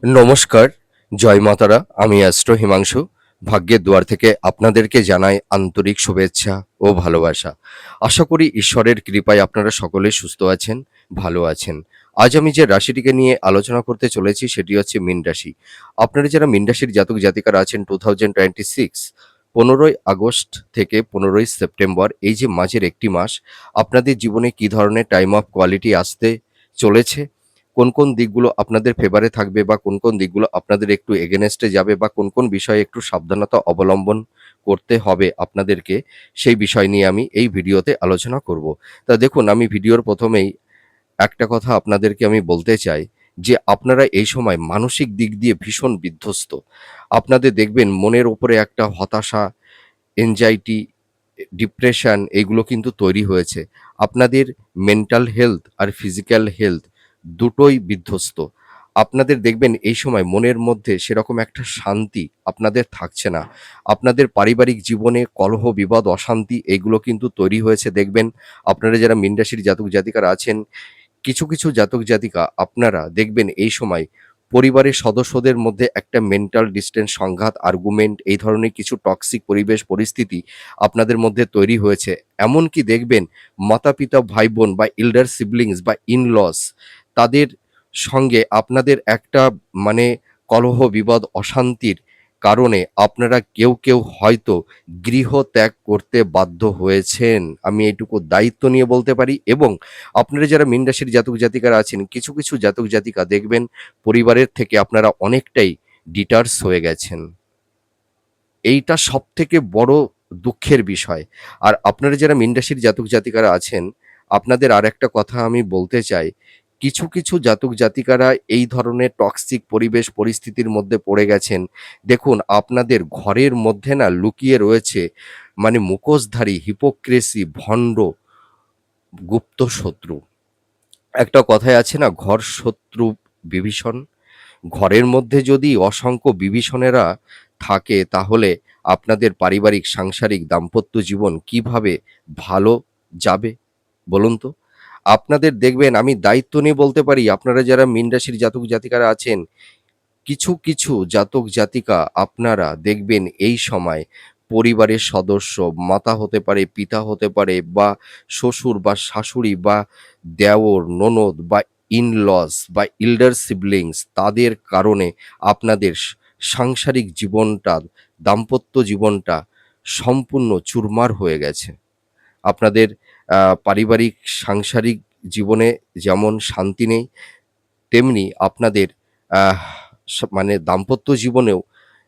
নমস্কার, জয় মাতারা। আমি অ্যাস্ট্রো হিমাংশু। ভাগ্যের দুয়ার থেকে আপনাদেরকে জানাই আন্তরিক শুভেচ্ছা ও ভালোবাসা। আশা করি ঈশ্বরের কৃপায় আপনারা সকলে সুস্থ আছেন, ভালো আছেন। আজ আমি যে রাশিটিকে নিয়ে আলোচনা করতে চলেছি সেটি হচ্ছে মীন রাশি। আপনারা যারা মীন রাশির জাতক জাতিকারা আছেন 2026 15ই আগস্ট থেকে 15ই সেপ্টেম্বর এই যে মাঝের একটি মাস আপনাদের জীবনে কী ধরনের টাইম অফ কোয়ালিটি আসতে চলেছে, কোন কোন দিকগুলো আপনাদের ফেভারে থাকবে বা কোন কোন দিকগুলো আপনাদের একটু এগেনেস্টে যাবে বা কোন কোন বিষয়ে একটু সাবধানতা অবলম্বন করতে হবে আপনাদেরকে, সেই বিষয় নিয়ে আমি এই ভিডিওতে আলোচনা করব। তা দেখুন, আমি ভিডিওর প্রথমেই একটা কথা আপনাদেরকে আমি বলতে চাই যে আপনারা এই সময় মানসিক দিক দিয়ে ভীষণ বিধ্বস্ত। আপনাদের দেখবেন মনের উপরে একটা হতাশা, এনজাইটি, ডিপ্রেশন এইগুলো কিন্তু তৈরি হয়েছে। আপনাদের মেন্টাল হেলথ আর ফিজিক্যাল হেলথ দুটোই বিধ্বস্ত। আপনাদের দেখবেন এই সময় মনের মধ্যে সেরকম একটা শান্তি আপনাদের থাকছে না। আপনাদের পারিবারিক জীবনে কলহ, বিবাদ, অশান্তি এইগুলো কিন্তু তৈরি হয়েছে। দেখবেন আপনারা যারা মীন রাশির জাতক জাতিকারা আছেন, কিছু কিছু জাতক জাতিকা আপনারা দেখবেন এই সময় পরিবারের সদস্যদের মধ্যে একটা মেন্টাল ডিস্টেন্স, সংঘাত, আর্গুমেন্ট এই ধরনের কিছু টক্সিক পরিবেশ পরিস্থিতি আপনাদের মধ্যে তৈরি হয়েছে। এমনকি দেখবেন মাতা-পিতা, ভাই-বোন বা এল্ডার সিবলিংস বা ইন-লস তাদের সঙ্গে আপনাদের একটা মানে কলহ, বিবাদ, অশান্তির কারণে আপনারা কেউ কেউ হয়তো গৃহ ত্যাগ করতে বাধ্য হয়েছেন। আমি এইটুকু দায়িত্ব নিয়ে বলতে পারি। এবং আপনারা যারা মীন রাশির জাতক জাতিকারা আছেন, কিছু কিছু জাতক জাতিকা দেখবেন পরিবারের থেকে আপনারা অনেকটাই ডিটাচ হয়ে গেছেন। এইটা সবথেকে বড় দুঃখের বিষয়। আর আপনারা যারা মীন রাশির জাতক জাতিকারা আছেন, আপনাদের আরেকটা কথা আমি বলতে চাই। কিছু কিছু জাতক জাতিকারা এই ধরনের টক্সিক পরিবেশ পরিস্থিতির মধ্যে পড়ে গেছেন। দেখুন, আপনাদের ঘরের মধ্যে না লুকিয়ে রয়েছে মানে মুখোশধারী, হিপোক্রেসি, ভণ্ড, গুপ্ত শত্রু। একটা কথায় আছে না, ঘর শত্রু বিভীষণ। ঘরের মধ্যে যদি অসংখ্য বিভীষণেরা থাকে তাহলে আপনাদের পারিবারিক, সাংসারিক, দাম্পত্য জীবন কিভাবে ভালো যাবে বলুন তো? আপনাদের দেখবেন, আমি দায়িত্ব নিয়ে বলতে পারি, আপনারা যারা মীন রাশির জাতক জাতিকারা আছেন, কিছু কিছু জাতক জাতিকা আপনারা দেখবেন এই সময় পরিবারের সদস্য, মাতা হতে পারে, পিতা হতে পারে বা শ্বশুর বা শাশুড়ি বা দেওর, ননদ বা ইন-লস বা এল্ডার সিবলিংস তাদের কারণে আপনাদের সাংসারিক জীবনটা, দাম্পত্য জীবনটা সম্পূর্ণ চুরমার হয়ে গেছে। আপনাদের পারিবারিক, সাংসারিক জীবনে যেমন শান্তি নেই, তেমনি আপনাদের আহ মানে দাম্পত্য জীবনেও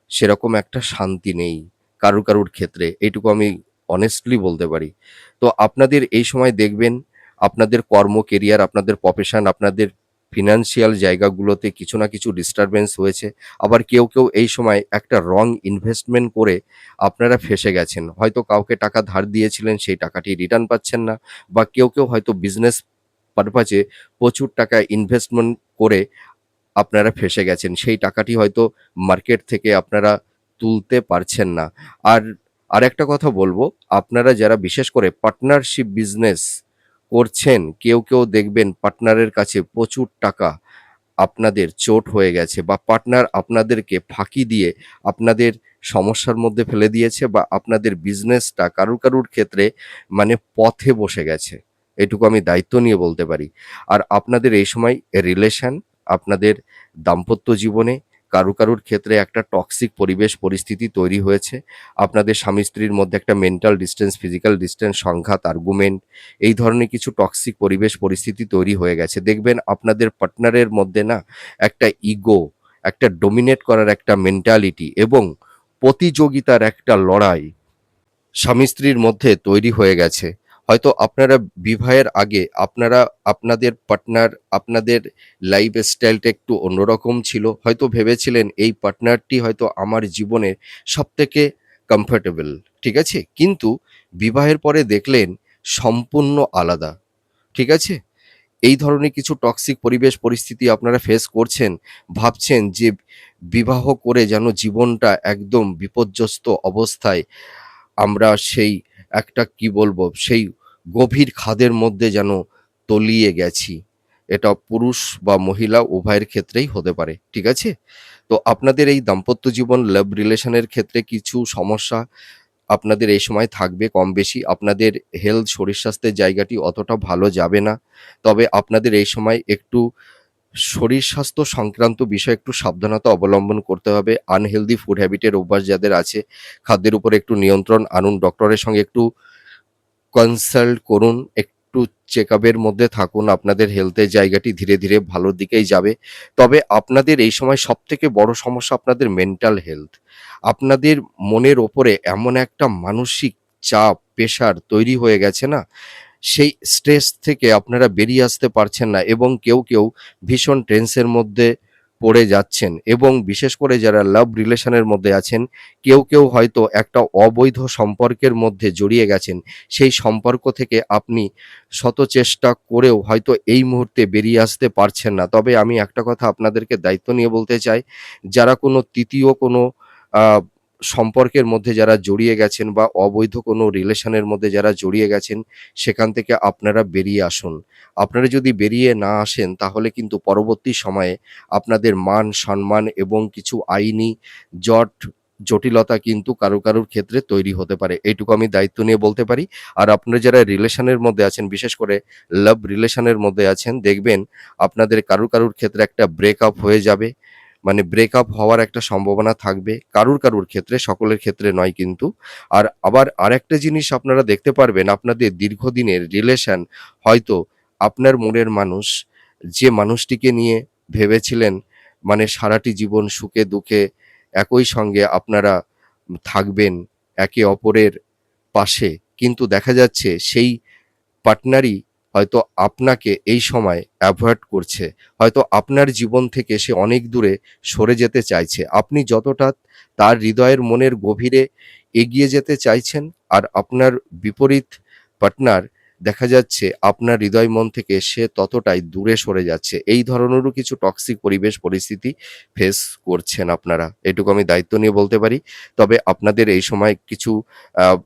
সেরকম একটা শান্তি নেই কারুর ক্ষেত্রে। এইটুকু আমি অনেস্টলি বলতে পারি। তো আপনাদের এই সময় দেখবেন আপনাদের কর্ম, কেরিয়ার, আপনাদের প্রফেশন, আপনাদের ফিন্যান্সিয়াল জায়গাগুলোতে কিছু না কিছু ডিস্টার্বেন্স হয়েছে। আবার কেউ কেউ এই সময় একটা রং ইনভেস্টমেন্ট করে আপনারা ফেঁসে গেছেন। হয়তো কাউকে টাকা ধার দিয়েছিলেন, সেই টাকাটি রিটার্ন পাচ্ছেন না, বা কেউ হয়তো বিজনেস পারপাজে প্রচুর টাকা ইনভেস্টমেন্ট করে আপনারা ফেঁসে গেছেন। সেই টাকাটি হয়তো মার্কেট থেকে আপনারা তুলতে পারছেন না। আর আরেকটা কথা বলব, আপনারা যারা বিশেষ করে পার্টনারশিপ বিজনেস করছেন, কেউ দেখবেন পার্টনারের কাছে প্রচুর টাকা আপনাদের চোট হয়ে গেছে, বা পার্টনার আপনাদেরকে ফাঁকি দিয়ে আপনাদের সমস্যার মধ্যে ফেলে দিয়েছে, বা আপনাদের বিজনেসটা কারুর ক্ষেত্রে মানে পথে বসে গেছে। এটুকু আমি দায়িত্ব নিয়ে বলতে পারি। আর আপনাদের এই সময় রিলেশন, আপনাদের দাম্পত্য জীবনে কারুর ক্ষেত্রে একটা টক্সিক পরিবেশ পরিস্থিতি তৈরি হয়েছে। আপনাদের স্বামী-স্ত্রীর মধ্যে একটা মেন্টাল ডিসট্যান্স, ফিজিক্যাল ডিসট্যান্স, সংঘাত, আর্গুমেন্ট এই ধরনের কিছু টক্সিক পরিবেশ পরিস্থিতি তৈরি হয়ে গেছে। দেখবেন আপনাদের পার্টনারের মধ্যে না একটা ইগো, একটা ডমিনেট করার একটা মেন্টালিটি এবং প্রতিযোগিতার একটা লড়াই স্বামী-স্ত্রীর মধ্যে তৈরি হয়ে গেছে। হয়তো আপনারা বিবাহের আগে আপনারা আপনাদের পার্টনার, আপনাদের লাইফস্টাইলটা একটু অন্যরকম ছিল। হয়তো ভেবেছিলেন এই পার্টনারটি হয়তো আমার জীবনের সবথেকে কমফোর্টেবল। ঠিক আছে? কিন্তু বিবাহের পরে দেখলেন সম্পূর্ণ আলাদা। ঠিক আছে? এই ধরনের কিছু টক্সিক পরিবেশ পরিস্থিতি আপনারা ফেস করছেন। ভাবছেন যে বিবাহ করে যেন জীবনটা একদম বিপর্যস্ত অবস্থায় আমরা সেই একটা কি বলবো, সেই গভীর খাদের মধ্যে যেন তলিয়ে গেছি। এটা পুরুষ বা মহিলা উভয়ের ক্ষেত্রেই হতে পারে। ঠিক আছে? তো আপনাদের এই দাম্পত্য জীবন লাভ রিলেশনের ক্ষেত্রে কিছু সমস্যা আপনাদের এই সময় থাকবে কম বেশি। আপনাদের হেলথ শরীর স্বাস্থ্যের জায়গাটি অতটা ভালো যাবে না। তবে আপনাদের এই সময় একটু শরীর স্বাস্থ্য সংক্রান্ত বিষয়ে একটু সাবধানতা অবলম্বন করতে হবে। আনহেলদি ফুড হ্যাবিটের অভ্যাস যাদের আছে, খাদ্যের উপর একটু নিয়ন্ত্রণ আনুন। ডক্টরের সঙ্গে একটু কনসাল্ট করুন, একটু চেকআপের মধ্যে থাকুন। আপনাদের হেলথের জায়গাটি ধীরে, ধীরে ভালোর দিকেই যাবে। তবে আপনাদের এই সময় সবথেকে বড় সমস্যা আপনাদের মেন্টাল হেলথ। আপনাদের মনের ওপরে এমন একটা মানসিক চাপ, প্রেশার তৈরি হয়ে গেছে না, সেই স্ট্রেস থেকে আপনারা বেরিয়ে আসতে পারছেন না এবং কেউ ভীষণ টেন্সের মধ্যে পড়ে যাচ্ছেন এবং বিশেষ করে যারা লাভ রিলেশনের মধ্যে আছেন, কেউ হয়তো একটা অবৈধ সম্পর্কের মধ্যে জড়িয়ে গেছেন। সেই সম্পর্ক থেকে আপনি শত চেষ্টা করেও হয়তো এই মুহূর্তে বেরিয়ে আসতে পারছেন না। তবে আমি একটা কথা আপনাদেরকে দায়িত্ব নিয়ে বলতে চাই, যারা কোনো তৃতীয় কোনো আ সম্পর্কের মধ্যে যারা জড়িয়ে গেছেন বা অবৈধ কোনো রিলেশনের মধ্যে যারা জড়িয়ে গেছেন, সেখান থেকে আপনারা বেরিয়ে আসুন। আপনারা যদি বেরিয়ে না আসেন তাহলে কিন্তু পরবর্তী সময়ে আপনাদের মান, সম্মান এবং কিছু আইনি জট জটিলতা কিন্তু কারুর ক্ষেত্রে তৈরি হতে পারে। এইটুকু আমি দায়িত্ব নিয়ে বলতে পারি। আর আপনারা যারা রিলেশনের মধ্যে আছেন, বিশেষ করে লাভ রিলেশনের মধ্যে আছেন, দেখবেন আপনাদের কারুর ক্ষেত্রে একটা ব্রেকআপ হয়ে যাবে। মানে ব্রেকআপ হওয়ার একটা সম্ভাবনা থাকবে। কারুর ক্ষেত্রে, সকলের ক্ষেত্রে নয় কিন্তু। আর আবার আরেকটা জিনিস আপনারা দেখতে পারবেন, আপনাদের দীর্ঘদিনের রিলেশন হয়তো আপনার মনের মানুষ, যে মানুষটিকে নিয়ে ভেবেছিলেন মানে সারাটি জীবন সুখে দুঃখে একই সঙ্গে আপনারা থাকবেন একে অপরের পাশে। কিন্তু দেখা যাচ্ছে সেই পার্টনারই হয়তো আপনাকে এই সময় এভয়েড করছে। হয়তো আপনার জীবন থেকে সে অনেক দূরে সরে যেতে চাইছে। আপনি যতটা তার হৃদয়ের মনের গভীরে এগিয়ে যেতে চাইছেন, আর আপনার বিপরীত পার্টনার দেখা যাচ্ছে আপনার হৃদয় মন থেকে সে ততটাই দূরে সরে যাচ্ছে। এই ধরনেরও কিছু টক্সিক পরিবেশ পরিস্থিতি ফেস করছেন আপনারা। এটুকু আমি দায়িত্ব নিয়ে বলতে পারি। তবে আপনাদের এই সময় কিছু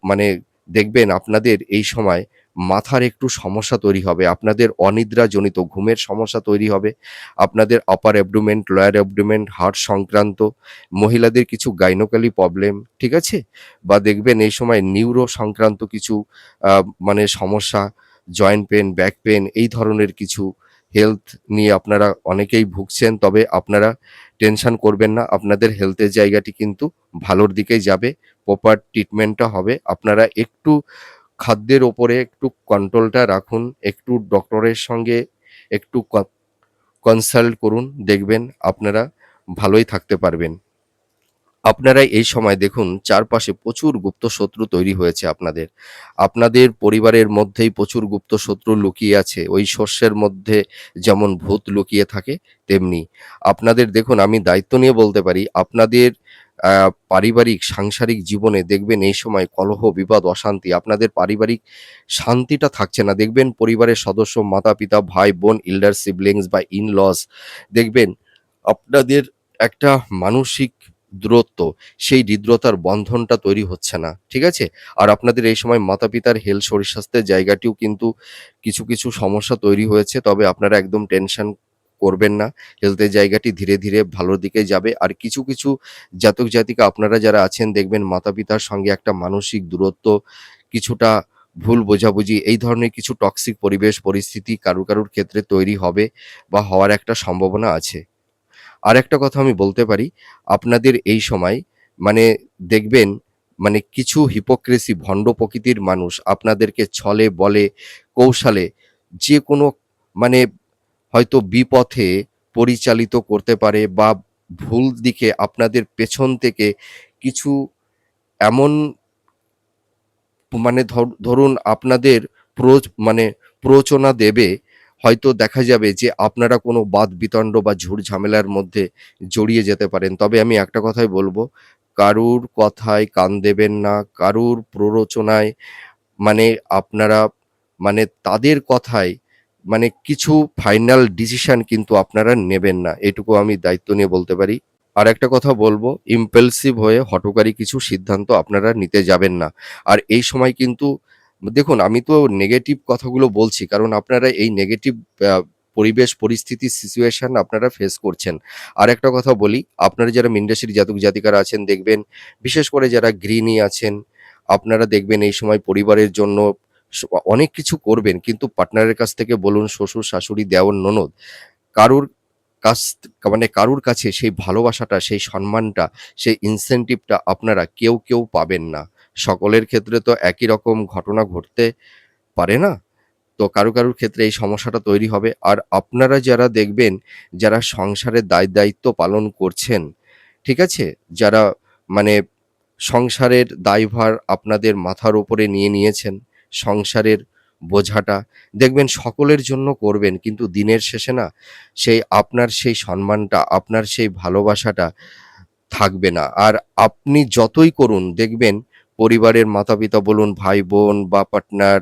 মানে দেখবেন আপনাদের এই সময় মাথার একটু সমস্যা তৈরি হবে। আপনাদের অনিদ্রাজনিত ঘুমের সমস্যা তৈরি হবে। আপনাদের আপার অ্যাবডোমেন, লোয়ার অ্যাবডোমেন, হার্ট সংক্রান্ত, মহিলাদের কিছু গাইনোকলি প্রবলেম, ঠিক আছে? বা দেখবেন এই সময় নিউরো সংক্রান্ত কিছু আ মানে সমস্যা, জয়েন্ট পেইন, ব্যাক পেইন এই ধরনের কিছু হেলথ নিয়ে আপনারা অনেকেই ভুগছেন। তবে আপনারা টেনশন করবেন না। আপনাদের হেলথের জায়গাটি কিন্তু ভালোর দিকেই যাবে। প্রপার ট্রিটমেন্টটা হবে। আপনারা একটু খাদ্যের ওপরে একটু কন্ট্রোলটা রাখুন। একটু ডক্টরের সঙ্গে একটু কনসাল্ট করুন। দেখবেন আপনারা ভালোই থাকতে পারবেন। আপনারা এই সময় দেখুন চারপাশে প্রচুর গুপ্ত শত্রু তৈরি হয়েছে আপনাদের। আপনাদের পরিবারের মধ্যেই প্রচুর গুপ্ত শত্রু লুকিয়ে আছে। ওই শস্যের মধ্যে যেমন ভূত লুকিয়ে থাকে তেমনি। আপনাদের দেখুন আমি দায়িত্ব নিয়ে বলতে পারি, আপনাদের আ পারিবারিক সাংসারিক জীবনে দেখবেন এই সময় কলহ, বিবাদ, অশান্তি, আপনাদের পারিবারিক শান্তিটা থাকছে না। দেখবেন পরিবারের সদস্য মাতা-পিতা, ভাই-বোন, এল্ডার সিবলিংস বা ইন-লস দেখবেন আপনাদের একটা মানসিক দূরত্ব, সেই হৃদ্রতার বন্ধনটা তৈরি হচ্ছে না। ঠিক আছে? আর আপনাদের এই সময় মাতা-পিতার হেলথ শরীর স্বাস্থ্যের জায়গাটিও কিন্তু কিছু সমস্যা তৈরি হয়েছে। তবে আপনারা একদম টেনশন করবেন না। হেলথের জায়গাটি ধীরে ভালোর দিকে যাবে। আর কিছু জাতক-জাতিকা আপনারা যারা আছেন দেখবেন মাতা-পিতার সঙ্গে একটা মানসিক দূরত্ব, কিছুটা ভুল বোঝাবুঝি এই ধরনের কিছু টক্সিক পরিবেশ পরিস্থিতি কারুর ক্ষেত্রে তৈরি হবে বা হওয়ার একটা সম্ভাবনা আছে। আরেকটা কথা আমি বলতে পারি, আপনাদের এই সময় মানে দেখবেন মানে কিছু হিপোক্রিসি ভণ্ড প্রকৃতির মানুষ আপনাদেরকে ছলে বলে কৌশলে যেকোনো মানে হয়তো বিপথে পরিচালিত করতে পারে বা ভুল দিকে আপনাদের পেছন থেকে কিছু এমন মানে ধরুন আপনাদের মানে প্ররোচনা দেবে, হয়তো দেখা যাবে যে আপনারা কোনো বাদ-বিতণ্ড বা ঝুট-ঝামেলার মধ্যে জড়িয়ে যেতে পারেন। তবে আমি একটা কথাই বলব, কারুর কথায় কান দেবেন না, কারুর প্ররোচনায় মানে আপনারা মানে তাদের কথায় মানে কিছু ফাইনাল ডিসিশন কিন্তু আপনারা নেবেন না। এটুকু আমি দায়িত্ব নিয়ে বলতে পারি। আরেকটা কথা বলব, impulsive হয়ে হঠকারী কিছু সিদ্ধান্ত আপনারা নিতে যাবেন না। আর এই সময় কিন্তু দেখুন আমি তো নেগেটিভ কথাগুলো বলছি কারণ আপনারা এই নেগেটিভ আ পরিবেশ পরিস্থিতি সিচুয়েশন আপনারা ফেস করছেন। আরেকটা কথা বলি, আপনারা যারা মীন রাশির জাতক জাতিকারা আছেন দেখবেন, বিশেষ করে যারা গৃহিণী আছেন, আপনারা দেখবেন এই সময় পরিবারের জন্য স অনেক কিছু করবেন, কিন্তু পার্টনারের কাছ থেকে বলুন, শ্বশুর, শাশুড়ি, দেওর, ননদ, কারুর কাছ মানে কারুর কাছে সেই ভালোবাসাটা, সেই সম্মানটা, সেই ইনসেনটিভটা আপনারা কেউ পাবেন না। সকলের ক্ষেত্রে তো একই রকম ঘটনা ঘটতে পারে না। তো কারুর ক্ষেত্রে এই সমস্যাটা তৈরি হবে। আর আপনারা যারা দেখবেন, যারা সংসারের দায়িত্ব পালন করছেন, ঠিক আছে? যারা মানে সংসারের দায়ভার আপনাদের মাথার উপরে নিয়ে নিয়েছেন, সংসারের বোঝাটা দেখবেন সকলের জন্য করবেন, কিন্তু দিনের শেষে না সেই আপনার সেই সম্মানটা, আপনার সেই ভালোবাসাটা থাকবে না। আর আপনি যতই করুন দেখবেন পরিবারের মাতা-পিতা বলুন, ভাই-বোন বা পার্টনার,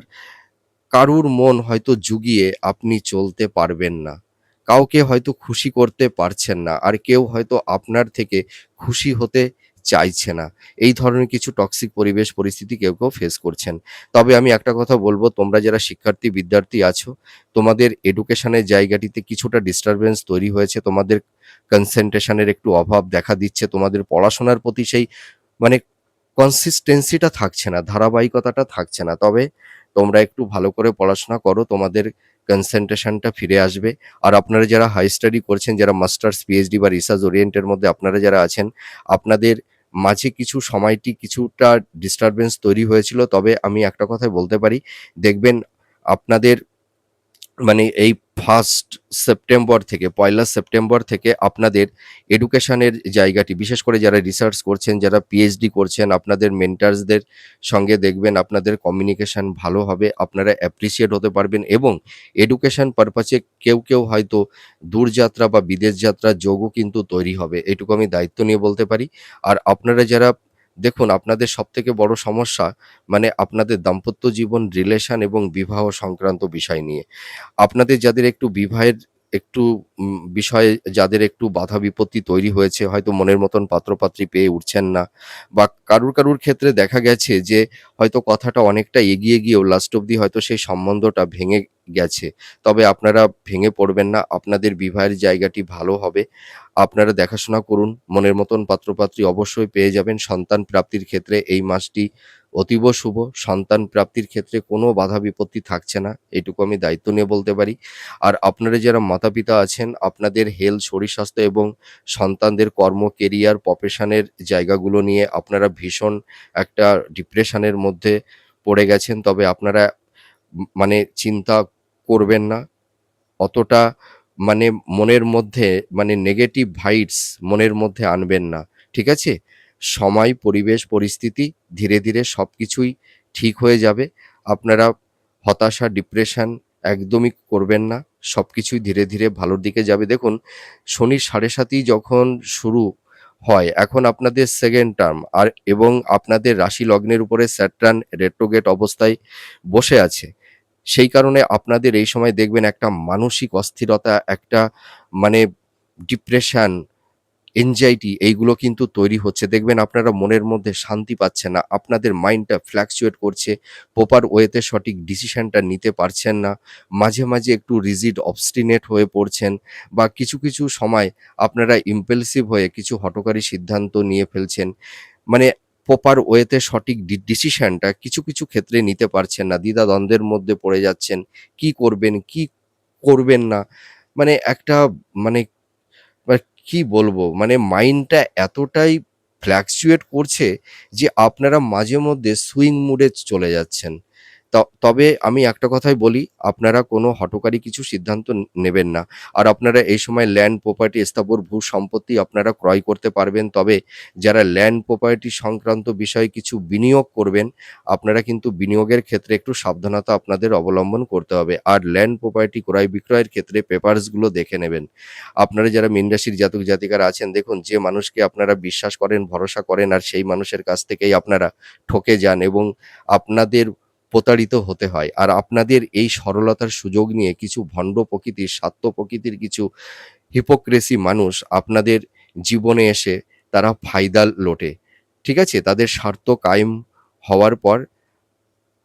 কারুর মন হয়তো জুগিয়ে আপনি চলতে পারবেন না। কাউকে হয়তো খুশি করতে পারছেন না। আর কেউ হয়তো আপনার থেকে খুশি হতে চাইছে না। এই ধরনের কিছু টক্সিক পরিবেশ পরিস্থিতি কেউ ফেস করছেন। তবে আমি একটা কথা বলব, তোমরা যারা শিক্ষার্থী, বিদ্যার্থী আছো, তোমাদের এডুকেশনের জায়গাটিতে কিছুটা ডিস্টার্বেন্স তৈরি হয়েছে। তোমাদের কনসেনট্রেশন এর একটু অভাব দেখা দিচ্ছে। তোমাদের পড়াশোনার প্রতি সেই মানে কনসিস্টেন্সিটা থাকছে না, ধারাবাহিকতাটা থাকছে না। তবে তোমরা একটু ভালো করে পড়াশোনা করো, তোমাদের কনসেনট্রেশনটা ফিরে আসবে। আর আপনারা যারা হাই স্টাডি করছেন, যারা মাস্টার্স, পিএইচডি বা রিসার্চ ওরিয়েন্টের মধ্যে আপনারা যারা আছেন, আপনাদের মাঝে কিছু সময়টি কিছুটা ডিস্টার্বেন্স তৈরি হয়েছিল। তবে আমি একটা কথাই বলতে পারি, দেখবেন আপনাদের এই 1st সেপ্টেম্বর থেকে, 1লা সেপ্টেম্বর থেকে আপনাদের এডুকেশনের জায়গাটি, বিশেষ করে যারা রিসার্চ করছেন, যারা পিএইচডি করছেন, আপনাদের মেন্টরসদের সঙ্গে দেখবেন আপনাদের কমিউনিকেশন ভালো হবে। আপনারা অ্যাপ্রিশিয়েট হতে পারবেন এবং এডুকেশন পারপাসে কেউ হয়তো দূরযাত্রা বা বিদেশ যাত্রার যোগও কিন্তু তৈরি হবে। এটুকু আমি দায়িত্ব নিয়ে বলতে পারি। আর আপনারা যারা দেখুন, আপনাদের সবথেকে বড় সমস্যা আপনাদের দাম্পত্য জীবন, রিলেশন এবং বিবাহ সংক্রান্ত বিষয় নিয়ে। আপনাদের যাদের একটু বিবাহের একটু বিষয়ে যাদের একটু বাধা বিপত্তি তৈরি হয়েছে, হয়তো মনের মতন পাত্রপাত্রী পেয়ে উঠছেন না, বা কারুর ক্ষেত্রে দেখা গেছে যে হয়তো কথাটা অনেকটা এগিয়ে গিয়েও লাস্ট অবধি হয়তো সেই সম্বন্ধটা ভেঙে গেছে। তবে আপনারা ভেঙে পড়বেন না, আপনাদের বিবাহের জায়গাটি ভালো হবে। আপনারা দেখাশোনা করুন, মনের মতন পাত্রপাত্রী অবশ্যই পেয়ে যাবেন। সন্তান প্রাপ্তির ক্ষেত্রে এই মাসটি অতীব শুভ। সন্তান প্রাপ্তির ক্ষেত্রে কোনো বাধা বিপত্তি থাকছে না, এটুকু আমি দায়িত্ব নিয়ে বলতে পারি। আর আপনারা যারা মাতা-পিতা আছেন, আপনাদের হেলথ, শরীর স্বাস্থ্য এবং সন্তানদের কর্ম, কেরিয়ার, প্রফেশনের জায়গাগুলো নিয়ে আপনারা ভীষণ একটা ডিপ্রেশনের মধ্যে পড়ে গেছেন। তবে আপনারা চিন্তা করবেন না। অতটা মানে মনের মধ্যে নেগেটিভ ভাইবস মনের মধ্যে আনবেন না। ঠিক আছে? সময়, পরিবেশ, পরিস্থিতি ধীরে সবকিছুই ঠিক হয়ে যাবে। আপনারা হতাশা, ডিপ্রেশন একদমই করবেন না। সবকিছুই ধীরে ভালোর দিকে যাবে। দেখুন, শনির ৭.৫ই যখন শুরু হয়, এখন আপনাদের 2nd টার্ম এবং আপনাদের রাশি লগ্নের উপরে স্যাটার্ন রেট্রোগেট অবস্থায় বসে আছে। সেই কারণে আপনাদের এই সময় দেখবেন একটা মানসিক অস্থিরতা, একটা মানে ডিপ্রেশন, এনজাইটি এইগুলো কিন্তু তৈরি হচ্ছে। দেখবেন আপনারা মনের মধ্যে শান্তি পাচ্ছেন না। আপনাদের মাইন্ডটা ফ্লাকচুয়েট করছে। প্রপার ওয়েতে সঠিক ডিসিশনটা নিতে পারছেন না। মাঝে একটু রিজিড, অবস্টিনেট হয়ে পড়ছেন, বা কিছু সময় আপনারা ইম্পালসিভ হয়ে কিছু হঠকারী সিদ্ধান্ত নিয়ে ফেলছেন। মানে প্রপার ওয়েতে সঠিক ডিসিশনটা কিছু ক্ষেত্রে নিতে পারছেন না। দ্বিধাদ্বন্দ্বের মধ্যে পড়ে যাচ্ছেন। কি করবেন, কি করবেন না? একটা মানে মানে কি বলবো? মাইন্ডটা এতটাই ফ্লাকচুয়েট করছে যে আপনারা মাঝে মধ্যে সুইং মুড এ চলে যাচ্ছেন। তবে আমি একটা কথাই বলি, আপনারা কোনো হঠকারী কিছু সিদ্ধান্ত নেবেন না। আর আপনারা এই সময় ল্যান্ড, প্রপার্টি, স্থাবর ভূ-সম্পত্তি আপনারা ক্রয় করতে পারবেন। তবে যারা ল্যান্ড, প্রপার্টি সংক্রান্ত বিষয়ে কিছু বিনিয়োগ করবেন, আপনারা কিন্তু বিনিয়োগের ক্ষেত্রে একটু সাবধানতা আপনাদের অবলম্বন করতে হবে। আর ল্যান্ড, প্রপার্টি ক্রয়-বিক্রয়ের ক্ষেত্রে পেপারস গুলো দেখে নেবেন। আপনারা যারা মীন রাশির জাতক জাতিকারা আছেন, দেখুন, যে মানুষকে আপনারা বিশ্বাস করেন, ভরসা করেন, আর সেই মানুষের কাছ থেকেই আপনারা ঠকে যান এবং আপনাদের প্রতারিত হতে হয়। আর আপনাদের এই সরলতার সুযোগ নিয়ে কিছু ভণ্ড প্রকৃতির, স্বার্থ প্রকৃতির কিছু হিপোক্রেসি মানুষ আপনাদের জীবনে এসে তারা ফায়দা লোটে। ঠিক আছে? তাদের স্বার্থ কায়েম হওয়ার পর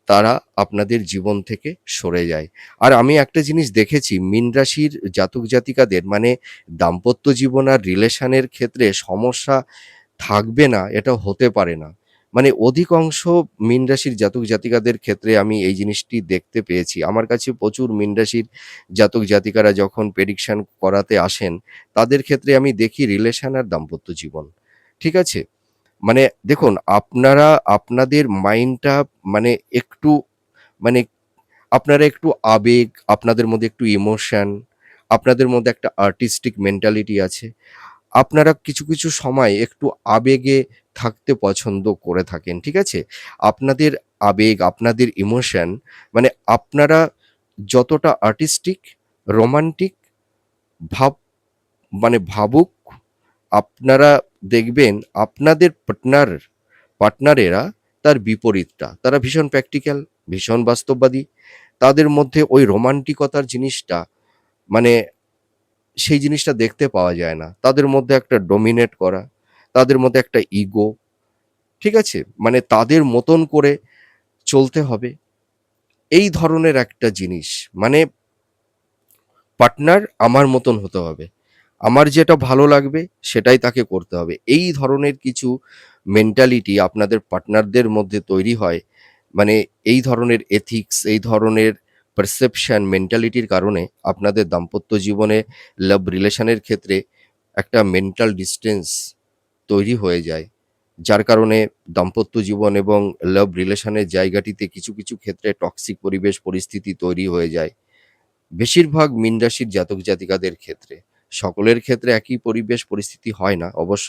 তারা আপনাদের জীবন থেকে সরে যায়। আর আমি একটা জিনিস দেখেছি মীন রাশির জাতক জাতিকাদের মানে দাম্পত্য জীবন আর রিলেশনের ক্ষেত্রে সমস্যা থাকবে না এটা হতে পারে না। মানে অধিকাংশ মীন রাশির জাতক জাতিকাদের ক্ষেত্রে আমি এই জিনিসটি দেখতে পেয়েছি। আমার কাছে প্রচুর মীন রাশির জাতক জাতিকারা যখন প্রেডিকশন করাতে আসেন, তাদের ক্ষেত্রে আমি দেখি রিলেশন আর দাম্পত্য জীবন। ঠিক আছে? মানে দেখুন আপনারা আপনাদের মাইন্ডটা মানে একটু মানে আপনারা একটু আবেগ, আপনাদের মধ্যে একটু ইমোশন, আপনাদের মধ্যে একটা আর্টিস্টিক মেন্টালিটি আছে। আপনারা কিছু সময় একটু আবেগে থাকতে পছন্দ করে থাকেন। ঠিক আছে? আপনাদের আবেগ, আপনাদের ইমোশন মানে আপনারা যতটা আর্টিস্টিক, রোমান্টিক ভাব মানে ভাবুক আপনারা দেখবেন আপনাদের পার্টনারেরা তার বিপরীতটা। তারা ভীষণ প্র্যাকটিক্যাল, ভীষণ বাস্তববাদী। তাদের মধ্যে ওই রোমান্টিকতার জিনিসটা মানে সেই জিনিসটা দেখতে পাওয়া যায় না। তাদের মধ্যে একটা ডমিনেট করা, তাদের মধ্যে একটা ইগো, ঠিক আছে? মানে তাদের মতন করে চলতে হবে। এই ধরনের একটা জিনিস। মানে পার্টনার আমার মতন হতে হবে। আমার যেটা ভালো লাগবে সেটাই তাকে করতে হবে। এই ধরনের কিছু মেন্টালিটি আপনাদের পার্টনারদের মধ্যে তৈরি হয়। মানে এই ধরনের এথিক্স, এই ধরনের পারসেপশন, মেন্টালিটির কারণে আপনাদের দাম্পত্য জীবনে লাভ রিলেশনের ক্ষেত্রে একটা মেন্টাল ডিসট্যান্স তৈরি হয়ে যায়। যার কারণে দাম্পত্য জীবন এবং লাভ রিলেশনের জায়গাটিতে কিছু ক্ষেত্রে টক্সিক পরিবেশ পরিস্থিতি তৈরি হয়ে যায়। বেশিরভাগ মীন রাশির জাতক জাতিকাদের ক্ষেত্রে। সকলের ক্ষেত্রে একই পরিবেশ পরিস্থিতি হয় না অবশ্য।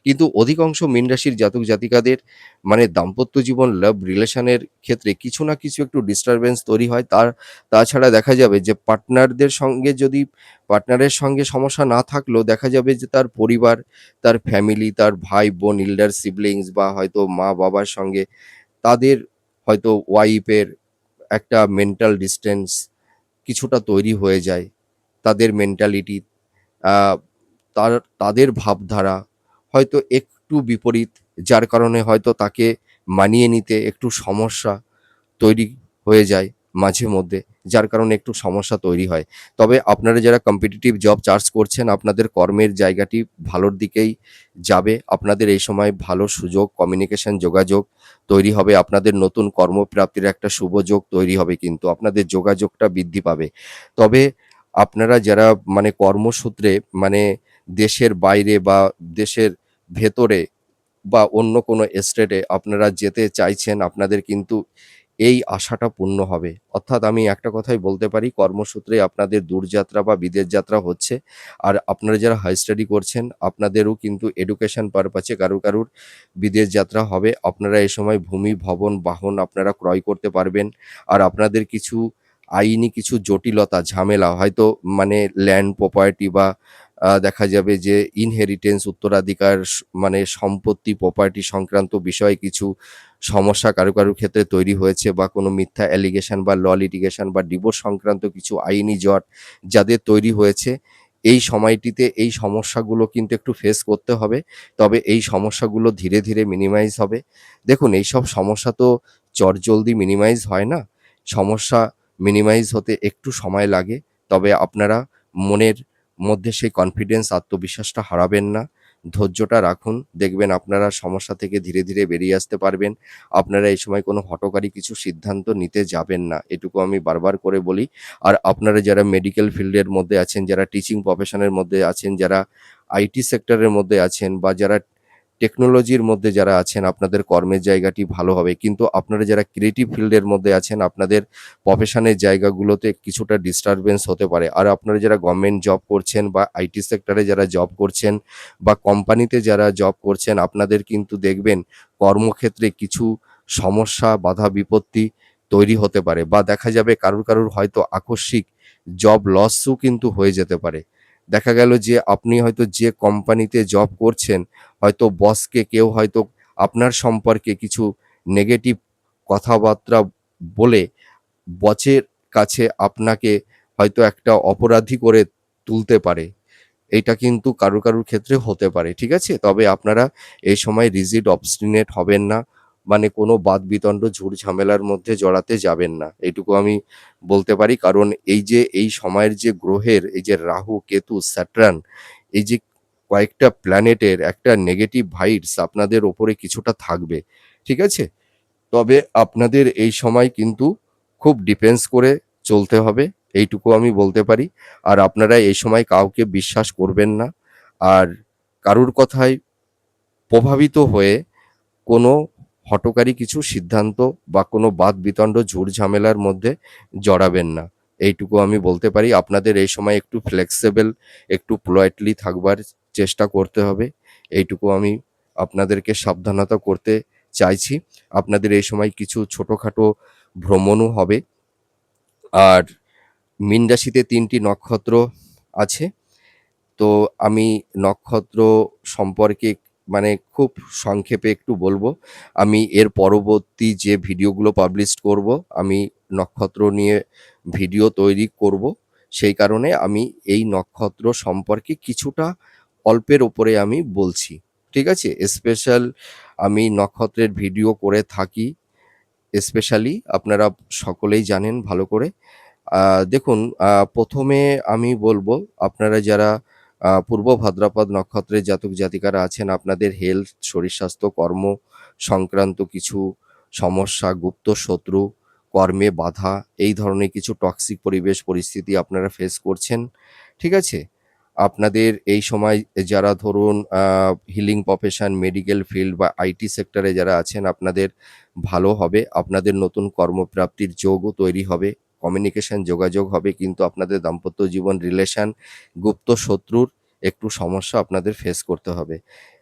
কিন্তু অধিকাংশ মীন রাশির জাতক জাতিকাদের মানে দাম্পত্য জীবন লাভ রিলেশনের ক্ষেত্রে কিছু না কিছু একটু ডিস্টার্বেন্স তৈরি হয়। তাছাড়া দেখা যাবে যে পার্টনারের সঙ্গে সমস্যা না থাকলেও দেখা যাবে যে তার পরিবার, তার ফ্যামিলি, তার ভাই-বোন, এল্ডার সিবলিংস বা হয়তো মা-বাবার সঙ্গে তাদের হয়তো ওয়াইফের একটা মেন্টাল ডিসট্যান্স কিছুটা তৈরি হয়ে যায়। তাদের মেন্টালিটি আ তার তাদের ভাবধারা হয়তো একটু বিপরীত, যার কারণে হয়তো তাকে মানিয়ে নিতে একটু সমস্যা তৈরি হয়ে যায় মাঝে মধ্যে, যার কারণে একটু সমস্যা তৈরি হয়। তবে আপনারা যারা কম্পিটিটিভ জব চার্জ করছেন, আপনাদের কর্মের জায়গাটি ভালোর দিকেই যাবে। আপনাদের এই সময় ভালো সুযোগ, কমিউনিকেশন, যোগাযোগ তৈরি হবে। আপনাদের নতুন কর্মপ্রাপ্তির একটা শুভ যোগ তৈরি হবে কিন্তু। আপনাদের যোগাযোগটা বৃদ্ধি পাবে। তবে আপনারা যারা মানে কর্মসূত্রে মানে দেশের বাইরে বা দেশের ভেতরে বা অন্য কোনো স্টেটে আপনারা যেতে চাইছেন, আপনাদের কিন্তু এই আশাটা পূর্ণ হবে। অর্থাৎ আমি একটা কথাই বলতে পারি কর্মসূত্রে আপনাদের দূরযাত্রা বা বিদেশ যাত্রা হচ্ছে। আর আপনারা যারা হাই স্টাডি করছেন আপনাদেরও কিন্তু এডুকেশন পারপাসে কারুর বিদেশ যাত্রা হবে। আপনারা এ সময় ভূমি, ভবন, বাহন আপনারা ক্রয় করতে পারবেন। আর আপনাদের কিছু আইনি কিছু জটিলতা, ঝামেলা হয়তো মানে ল্যান্ড প্রপার্টি বা দেখা যাবে যে ইনহেরিটেন্স উত্তরাধিকার মানে সম্পত্তি প্রপার্টি সংক্রান্ত বিষয়ে কিছু সমস্যা কারুর ক্ষেত্রে তৈরি হয়েছে বা কোনো মিথ্যা অ্যালিগেশন বা লিটিগেশন বা ডিভোর্স সংক্রান্ত কিছু আইনি জট যাদের তৈরি হয়েছে, এই সময়টিতে এই সমস্যাগুলো কিন্তু একটু ফেস করতে হবে। তবে এই সমস্যাগুলো ধীরে মিনিমাইজ হবে। দেখুন এইসব সমস্যা তো চটজলদি মিনিমাইজ হয় না। সমস্যা মিনিমাইজ হতে একটু সময় লাগে। তবে আপনারা মনের মধ্যে সেই কনফিডেন্স, আত্মবিশ্বাসটা হারাবেন না। ধৈর্যটা রাখুন। দেখবেন আপনারা সমস্যা থেকে ধীরে বেরিয়ে আসতে পারবেন। আপনারা এই সময় কোনো হঠকারী কিছু সিদ্ধান্ত নিতে যাবেন না। এটুকু আমি বারবার করে বলি। আর আপনারা যারা মেডিকেল ফিল্ডের মধ্যে আছেন, যারা টিচিং প্রফেশনের মধ্যে আছেন, যারা আইটি সেক্টরের মধ্যে আছেন বা যারা টেকনোলজির মধ্যে যারা আছেন আপনাদের কর্মের জায়গাটি ভালো হবে। কিন্তু আপনারা যারা ক্রিয়েটিভ ফিল্ডের মধ্যে আছেন আপনাদের প্রফেশনের জায়গাগুলোতে কিছুটা ডিস্টার্বেন্স হতে পারে। আর আপনারা যারা গভর্নমেন্ট জব করছেন বা আইটি সেক্টরে যারা জব করছেন বা কোম্পানিতে যারা জব করছেন আপনাদের কিন্তু দেখবেন কর্মক্ষেত্রে কিছু সমস্যা, বাধা বিপত্তি তৈরি হতে পারে বা দেখা যাবে কারুর হয়তো আকস্মিক জব লসও কিন্তু হয়ে যেতে পারে। দেখা গেল যে আপনি হয়তো যে কোম্পানিতে জব করছেন হয়তো বসকে কেউ হয়তো আপনার সম্পর্কে কিছু নেগেটিভ কথাবার্তা বলে বসের কাছে আপনাকে হয়তো একটা অপরাধী করে তুলতে পারে। এইটা কিন্তু কারুর ক্ষেত্রে হতে পারে। ঠিক আছে? তবে আপনারা এই সময় রিজিড, অবস্টিনেট হবেন না। মানে কোনো বাদ-বিতণ্ড ঝুট-ঝামেলার মধ্যে জড়াতে যাবেন না। এইটুকু আমি বলতে পারি। কারণ এই যে এই সময়ের যে গ্রহের এই যে রাহু, কেতু, স্যাটার্ন, এই যে কয়েকটা প্ল্যানেটের একটা নেগেটিভ ভাইবস আপনাদের ওপরে কিছুটা থাকবে। ঠিক আছে? তবে আপনাদের এই সময় কিন্তু খুব ডিফেন্স করে চলতে হবে, এইটুকু আমি বলতে পারি। আর আপনারা এই সময় কাউকে বিশ্বাস করবেন না। আর কারুর কথায় প্রভাবিত হয়ে কোনো হঠকারী কিছু সিদ্ধান্ত বা কোনো বাদ-বিতণ্ড ঝুট-ঝামেলার মধ্যে জড়াবেন না। এইটুকু আমি বলতে পারি। আপনাদের এই সময় একটু ফ্লেক্সিবল, একটু পোলাইটলি থাকবার চেষ্টা করতে হবে। এইটুকু আমি আপনাদেরকে সাবধানতা করতে চাইছি। আপনাদের এই সময় কিছু ছোটখাটো ভ্রমণও হবে। আর মীন রাশিতে ৩ টি নক্ষত্র আছে। তো আমি নক্ষত্র সম্পর্কে মানে খুব সংক্ষেপে একটু বলবো। আমি এর পরবর্তী যে ভিডিওগুলো পাবলিশ করব, আমি নক্ষত্র নিয়ে ভিডিও তৈরি করব। সেই কারণে আমি এই নক্ষত্র সম্পর্কে কিছুটা অল্পের ওপরে আমি বলছি। ঠিক আছে? স্পেশাল আমি নক্ষত্রের ভিডিও করে থাকি। স্পেশালি আপনারা সকলেই জানেন ভালো করে। আ দেখুন, ১ম এ আমি বলবো আপনারা যারা পূর্ব ভাদ্রপদ নক্ষত্রের জাতক-জাতিকারা আছেন, আপনাদের হেলথ, শরীর-স্বাস্থ্য, কর্ম সংক্রান্ত কিছু সমস্যা, গুপ্ত শত্রু, কর্মে বাধা, এই ধরনের কিছু টক্সিক পরিবেশ পরিস্থিতি আপনারা ফেস করছেন। ঠিক আছে? আপনাদের এই সময় যারা ধরুন হিলিং প্রফেশন, মেডিকেল ফিল্ড বা আইটি সেক্টরে যারা আছেন, আপনাদের ভালো হবে। আপনাদের নতুন কর্মপ্রাপ্তির যোগও তৈরি হবে। কমিউনিকেশন যোগাযোগ হবে, কিন্তু আপনাদের দাম্পত্য জীবন, রিলেশন, গুপ্ত শত্রুর একটু সমস্যা আপনাদের ফেস করতে হবে।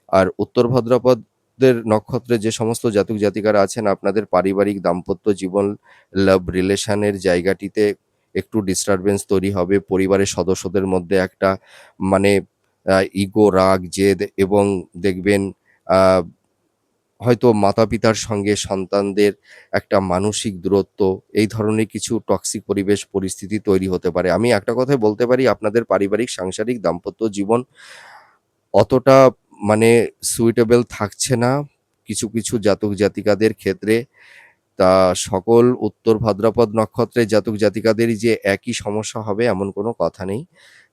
আর উত্তর ভাদ্রপদের নক্ষত্রে যে সমস্ত জাতক জাতিকারা আছেন, আপনাদের পারিবারিক দাম্পত্য জীবন, লাভ রিলেশনের জায়গাটিতে একটু ডিস্টারবেন্স তৈরি হবে। পরিবারের সদস্যদের মধ্যে একটা মানে ইগো, রাগ, জেদ এবং দেখবেন আ হয়তো মাতা-পিতার সঙ্গে সন্তানদের একটা মানসিক দূরত্ব, এই ধরনের কিছু টক্সিক পরিবেশ পরিস্থিতি তৈরি হতে পারে। আমি একটা কথাই বলতে পারি, আপনাদের পারিবারিক সাংসারিক দাম্পত্য জীবন অতটা মানে সুইটেবল থাকছে না কিছু জাতক-জাতিকাদের ক্ষেত্রে। তা সকল উত্তর ভাদ্রপদ নক্ষত্রের জাতক-জাতিকাদেরই যে একই সমস্যা হবে এমন কোনো কথা নেই।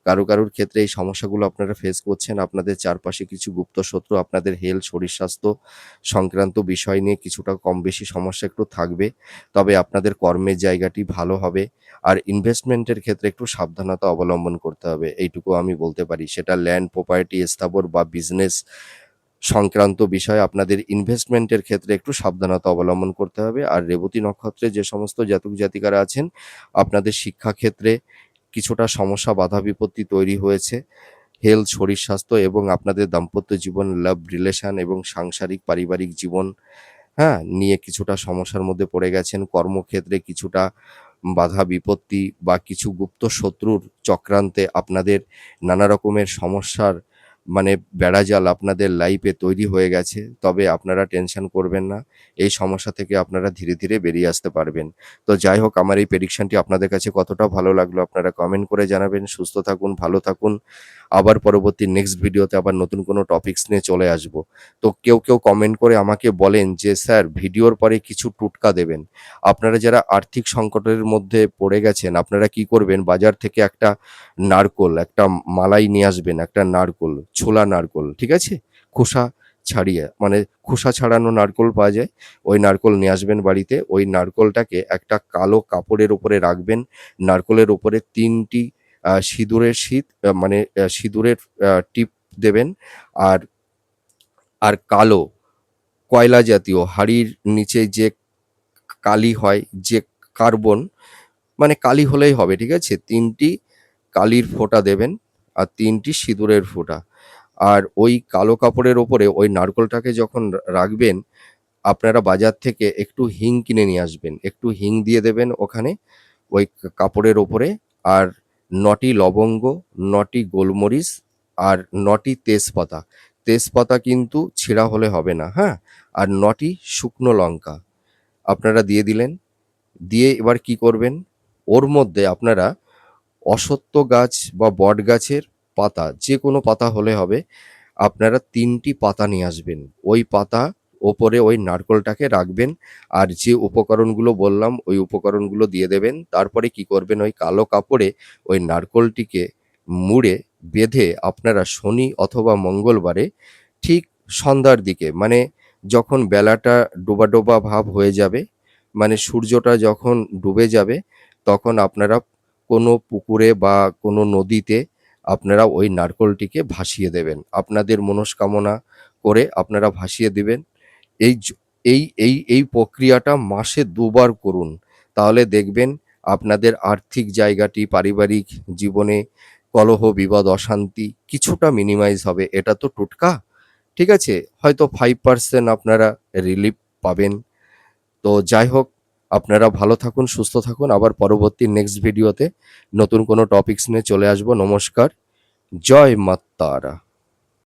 কারুর ক্ষেত্রে এই সমস্যাগুলো আপনারা ফেস করছেন। আপনাদের চারপাশে কিছু গুপ্ত শত্রু আপনাদের হেলথ, শরীর-স্বাস্থ্য সংক্রান্ত বিষয় নিয়ে কিছুটা কম বেশি সমস্যা একটু থাকবে। তবে আপনাদের কর্মের জায়গাটি ভালো হবে। আর ইনভেস্টমেন্টের ক্ষেত্রে একটু সাবধানতা অবলম্বন করতে হবে। এইটুকু আমি বলতে পারি। সেটা ল্যান্ড, প্রপার্টি, স্থাবর বা বিজনেস সংক্রান্ত বিষয়ে আপনাদের ইনভেস্টমেন্টের ক্ষেত্রে একটু সাবধানতা অবলম্বন করতে হবে। আর রেবতী নক্ষত্রে যে সমস্ত জাতক-জাতিকারা আছেন, আপনাদের শিক্ষাক্ষেত্রে কিছুটা সমস্যা, বাধা বিপত্তি তৈরি হয়েছে। হেলথ, শরীর-স্বাস্থ্য এবং আপনাদের দাম্পত্য জীবন, লাভ রিলেশন এবং সাংসারিক পারিবারিক জীবন, হ্যাঁ? নিয়ে কিছুটা সমস্যার মধ্যে পড়ে গেছেন। কর্মক্ষেত্রে কিছুটা বাধা বিপত্তি বা কিছু গুপ্ত শত্রুর চক্রান্তে আপনাদের নানা রকমের সমস্যার মানে বেড়াজাল আপনাদের লাইফে তৈরি হয়ে গেছে। তবে আপনারা টেনশন করবেন না। এই সমস্যা থেকে আপনারা ধীরে, ধীরে বেরিয়ে আসতে পারবেন। তো যাই হোক, আমার এই প্রেডিকশনটি আপনাদের কাছে কতটা ভালো লাগলো আপনারা কমেন্ট করে জানাবেন। সুস্থ থাকুন, ভালো থাকুন। আবার পরবর্তী নেক্সট ভিডিওতে আবার নতুন কোনো টপিকস নিয়ে চলে আসবো। তো কেউ কমেন্ট করে আমাকে বলেন যে, "স্যার, ভিডিওর পরে কিছু টোটকা দেবেন।" আপনারা যারা আর্থিক সংকটের মধ্যে পড়ে গেছেন, আপনারা কি করবেন? বাজার থেকে একটা নারকোল, একটা মালাই নিয়ে আসবেন, একটা নারকোল, ছোলা নারকোল, ঠিক আছে? খোসা ছাড়িয়ে, মানে খোসা ছাড়ানো নারকোল পাওয়া যায়। ওই নারকোল নিয়ে আসবেন বাড়িতে। ওই নারকোলটাকে একটা কালো কাপড়ের উপরে রাখবেন। নারকোলের উপরে ৩ টি সিঁদুরের মানে সিঁদুরের টিপ দেবেন। আর আর কালো কয়লা জাতীয় হাঁড়ির নিচে যে কালি হয়, যে কার্বন, মানে কালি হলেই হবে, ঠিক আছে? ৩ টি কালির ফোঁটা দেবেন আর ৩ টি সিঁদুরের ফোঁটা। আর ওই কালো কাপড়ের ওপরে ওই নারকোলটাকে যখন রাখবেন, আপনারা বাজার থেকে একটু হিং কিনে নিয়ে আসবেন। একটু হিং দিয়ে দেবেন ওখানে, ওই কাপড়ের ওপরে। আর ৯ টি লবঙ্গ, ৯ টি গোলমরিচ আর ৯ টি তেজপাতা। তেজপাতা কিন্তু ছেঁড়া হলে হবে না, হ্যাঁ? আর ৯ টি শুকনো লঙ্কা আপনারা দিয়ে দিলেন। দিয়ে এবার কি করবেন? ওর মধ্যে আপনারা অশ্বত্থ গাছ বা বটগাছের পাতা, যেকোনো পাতা হলে হবে। আপনারা ৩ টি পাতা নিয়ে আসবেন। ওই পাতা ওপরে ওই নারকোলটাকে রাখবেন। আর যে উপকরণগুলো বললাম ওই উপকরণগুলো দিয়ে দেবেন। তারপরে কি করবেন, ওই কালো কাপড়ে ওই নারকোলটিকে মুড়ে বেঁধে আপনারা শনি অথবা মঙ্গলবারে ঠিক সন্ধ্যার দিকে, মানে যখন বেলাটা ডোবা ডোবা ভাব হয়ে যাবে, মানে সূর্যটা যখন ডুবে যাবে, তখন আপনারা কোনো পুকুরে বা কোনো নদীতে আপনারা ওই নারকোলটিকে ভাসিয়ে দেবেন। আপনাদের মনস্কামনা করে আপনারা ভাসিয়ে দিবেন। এই য এই প্রক্রিয়াটা মাসে ২ বার করুন। তাহলে দেখবেন আপনাদের আর্থিক জায়গাটি, পারিবারিক জীবনে কলহ, বিবাদ, অশান্তি কিছুটা মিনিমাইজ হবে। এটা তো টোটকা, ঠিক আছে? হয়তো 5% আপনারা রিলিফ পাবেন। তো যাই হোক, আপনারা ভালো থাকুন, সুস্থ থাকুন। আবার পরবর্তী নেক্সট ভিডিওতে নতুন কোনো টপিকস নিয়ে চলে আসবো। নমস্কার। জয় মা তারা।